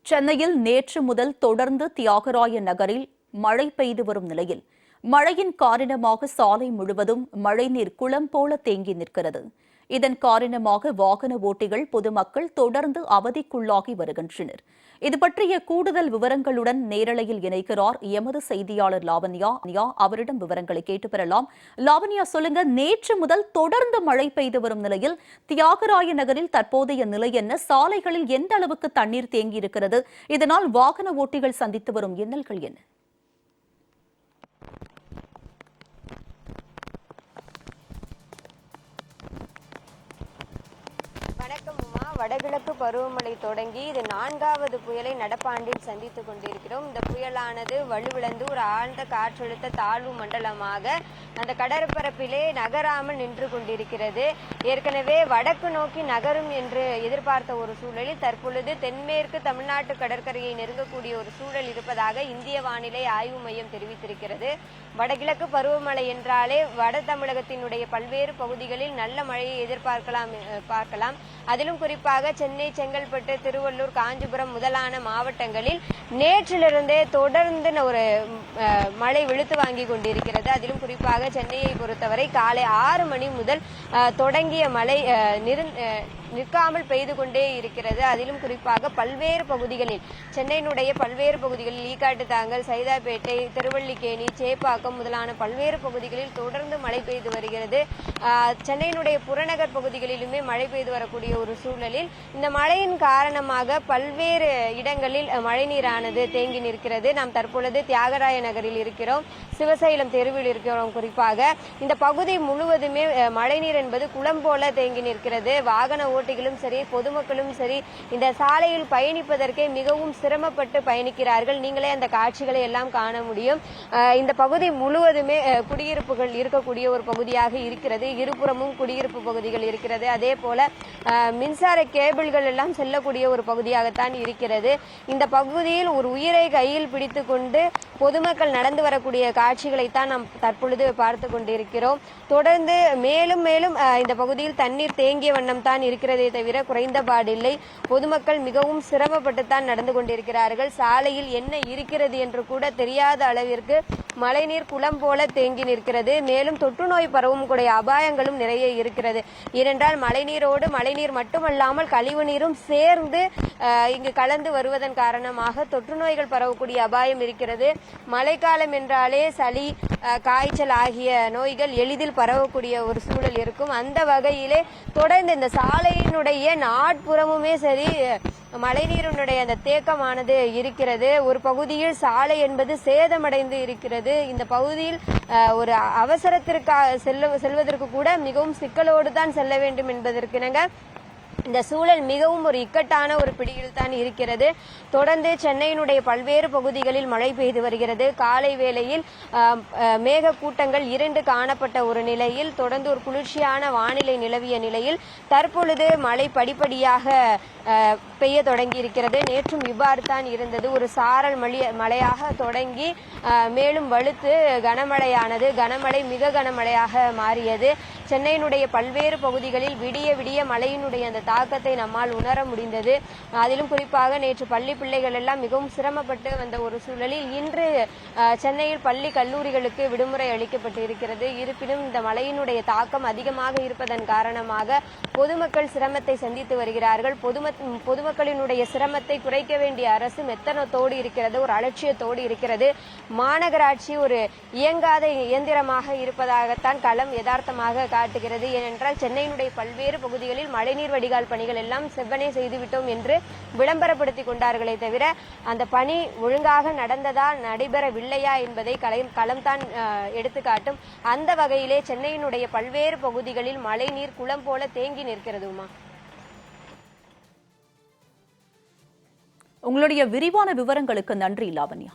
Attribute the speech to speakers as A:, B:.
A: சென்னையில் நேற்று முதல் தொடர்ந்து தியாகராய நகரில் மழை பெய்து வரும் நிலையில் மழையின் காரணமாக சாலை முழுவதும் மழைநீர் குளம் போல தேங்கி நிற்கிறது. இதன் காரணமாக வாகன ஓட்டிகள் பொதுமக்கள் தொடர்ந்து அவதிக்குள்ளாகி வருகின்றனர். இதுபற்றிய கூடுதல் விவரங்களுடன் நேரலையில் இணைக்கிறார் எமது செய்தியாளர் லாவண்யா. அவரிடம் விவரங்களை கேட்டு பெறலாம். லாவண்யா, சொல்லுங்க, நேற்று முதல் தொடர்ந்து மழை பெய்து வரும் நிலையில் தியாகராய நகரில் தற்போதைய நிலை என்ன? சாலைகளில் எந்த அளவுக்கு தண்ணீர் தேங்கி இருக்கிறது? இதனால் வாகன ஓட்டிகள் சந்தித்து வரும் இன்னல்கள் என்ன?
B: வடகிழக்கு பருவமழை தொடங்கி இது 4வது புயலை நடப்பாண்டில் சந்தித்துக் கொண்டிருக்கிறோம். இந்த புயலானது வலுவிழந்து ஒரு ஆழ்ந்த காற்றழுத்த தாழ்வு மண்டலமாக அந்த கடற்பரப்பிலே நகராமல் நின்று கொண்டிருக்கிறது. ஏற்கனவே வடக்கு நோக்கி நகரும் என்று எதிர்பார்த்த ஒரு சூழலில் தற்பொழுது தென்மேற்கு தமிழ்நாட்டு கடற்கரையை நெருங்கக்கூடிய ஒரு சூழல் இருப்பதாக இந்திய வானிலை ஆய்வு மையம் தெரிவித்திருக்கிறது. வடகிழக்கு பருவமழை என்றாலே வட தமிழகத்தினுடைய பல்வேறு பகுதிகளில் நல்ல மழையை பார்க்கலாம். அதிலும் குறிப்பாக சென்னை, செங்கல்பட்டு, திருவள்ளூர், காஞ்சிபுரம் முதலான மாவட்டங்களில் நேற்றிலிருந்தே தொடர்ந்து ஒரு மழை வெளுத்து வாங்கி கொண்டிருக்கிறது. அதிலும் குறிப்பாக சென்னையை பொறுத்தவரை காலை 6 மணி முதல் தொடங்கிய மழை நிற்காமல் பெய்து கொண்டே இருக்கிறது. அதிலும் குறிப்பாக பல்வேறு பகுதிகளில் சென்னையினுடைய பல்வேறு பகுதிகளில் ஈக்காட்டுத்தாங்கல், சைதாப்பேட்டை, திருவல்லிக்கேணி, சேப்பாக்கம் முதலான பல்வேறு பகுதிகளில் தொடர்ந்து மழை பெய்து வருகிறது. சென்னையினுடைய புறநகர் பகுதிகளிலுமே மழை பெய்து வரக்கூடிய ஒரு சூழலில் இந்த மழையின் காரணமாக பல்வேறு இடங்களில் மழைநீரானது தேங்கி நிற்கிறது. நாம் தற்பொழுது தியாகராய நகரில் இருக்கிறோம், சிவசைலம் தெருவில் இருக்கிறோம். குறிப்பாக இந்த பகுதி முழுவதுமே மழைநீர் என்பது குளம் போல தேங்கி நிற்கிறது. வாகன ஓட்டிகளும் சரி, பொதுமக்களும் சரி, இந்த சாலையில் பயணிப்பதற்கே மிகவும் சிரமப்பட்டு பயணிக்கிறார்கள். நீங்களே அந்த காட்சிகளை எல்லாம் காண முடியும். இந்த பகுதி முழுவதுமே குடியிருப்புகள் இருக்கக்கூடிய ஒரு பகுதியாக இருக்கிறது. இருபுறமும் குடியிருப்பு பகுதிகள் இருக்கிறது. அதே போல மின்சார கேபிள்கள் எல்லாம் செல்லக்கூடிய ஒரு பகுதியாகத்தான் இருக்கிறது. இந்த பகுதியில் ஒரு உயிரை கையில் பிடித்து கொண்டு பொதுமக்கள் நடந்து வரக்கூடிய காட்சிகளைத்தான் நாம் தற்பொழுது பார்த்து கொண்டிருக்கிறோம். தொடர்ந்து மேலும் மேலும் இந்த பகுதியில் தண்ணீர் தேங்கிய வண்ணம் தான் இருக்கிறதே தவிர குறைந்தபாடில்லை. பொதுமக்கள் மிகவும் சிரமப்பட்டுத்தான் நடந்து கொண்டிருக்கிறார்கள். சாலையில் என்ன இருக்கிறது என்று கூட தெரியாத அளவிற்கு மழைநீர் குளம் போல தேங்கி நிற்கிறது. மேலும் தொற்று நோய் பரவும் கூடிய அபாயங்களும் நிறைய இருக்கிறது. ஏனென்றால் மழைநீர் மட்டுமல்லாமல் கழிவு நீரும் சேர்ந்து இங்கு கலந்து வருவதன் காரணமாக தொற்று நோய்கள் பரவக்கூடிய அபாயம் இருக்கிறது. மழைக்காலம் என்றாலே சளி, காய்ச்சல் ஆகிய நோய்கள் எளிதில் பரவக்கூடிய ஒரு சூழல் இருக்கும். அந்த வகையிலே தொடர்ந்து இந்த சாலையினுடைய நாட்புறமுமே சரி மழைநீரினுடைய அந்த தேக்கமானது இருக்கிறது. ஒரு பகுதியில் சாலை என்பது சேதமடைந்து இருக்கிறது. இந்த பகுதியில் ஒரு அவசரத்திற்காக செல்வதற்கு கூட மிகவும் சிக்கலோடு தான் செல்ல வேண்டும் என்பதற்கிணங்க இந்த சூழல் மிகவும் ஒரு இக்கட்டான ஒரு பிடியில் தான் இருக்கிறது. தொடர்ந்து சென்னையினுடைய பல்வேறு பகுதிகளில் மழை பெய்து வருகிறது. காலை வேளையில் மேக கூட்டங்கள் 2 காணப்பட்ட ஒரு நிலையில் தொடர்ந்து ஒரு குளிர்ச்சியான வானிலை நிலவிய நிலையில் தற்பொழுது மழை படிப்படியாக பெய்ய தொடங்கி இருக்கிறது. நேற்றும் இவ்வாறு தான் இருந்தது. ஒரு சாரல் மழையாக தொடங்கி மேலும் வலுத்து கனமழை மிக கனமழையாக மாறியது. சென்னையினுடைய பல்வேறு பகுதிகளில் விடிய மழையினுடைய அந்த தாக்கத்தை நம்மால் உணர முடிந்தது. அதிலும் குறிப்பாக நேற்று பள்ளி பிள்ளைகள் எல்லாம் மிகவும் சிரமப்பட்டு வந்த ஒரு சூழலில் இன்று சென்னையில் பள்ளி கல்லூரிகளுக்கு விடுமுறை அளிக்கப்பட்டு இருக்கிறது. இருப்பினும் இந்த மழையினுடைய தாக்கம் அதிகமாக இருப்பதன் காரணமாக பொதுமக்கள் சிரமத்தை சந்தித்து வருகிறார்கள். பொதுமக்களினுடைய சிரமத்தை குறைக்க வேண்டிய அரசு மெத்தனத்தோடு இருக்கிறது, ஒரு அலட்சியத்தோடு இருக்கிறது. மாநகராட்சி ஒரு இயங்காத இயந்திரமாக இருப்பதாகத்தான் களம் யதார்த்தமாக காட்டுகிறது. ஏனென்றால் சென்னையினுடைய பல்வேறு பகுதிகளில் மழைநீர் வடிகால் பணிகள் எல்லாம் செவ்வனே செய்துவிட்டோம் என்று விளம்பரப்படுத்திக் கொண்டார்களே தவிர அந்த பணி ஒழுங்காக நடந்ததா நடைபெறவில்லையா என்பதை களம்தான் எடுத்துக்காட்டும். அந்த வகையிலே சென்னையினுடைய பல்வேறு பகுதிகளில் மழைநீர் குளம் போல தேங்கி நிற்கிறதுமா.
A: உங்களுடைய விரிவான விவரங்களுக்கு நன்றி லாவண்யா.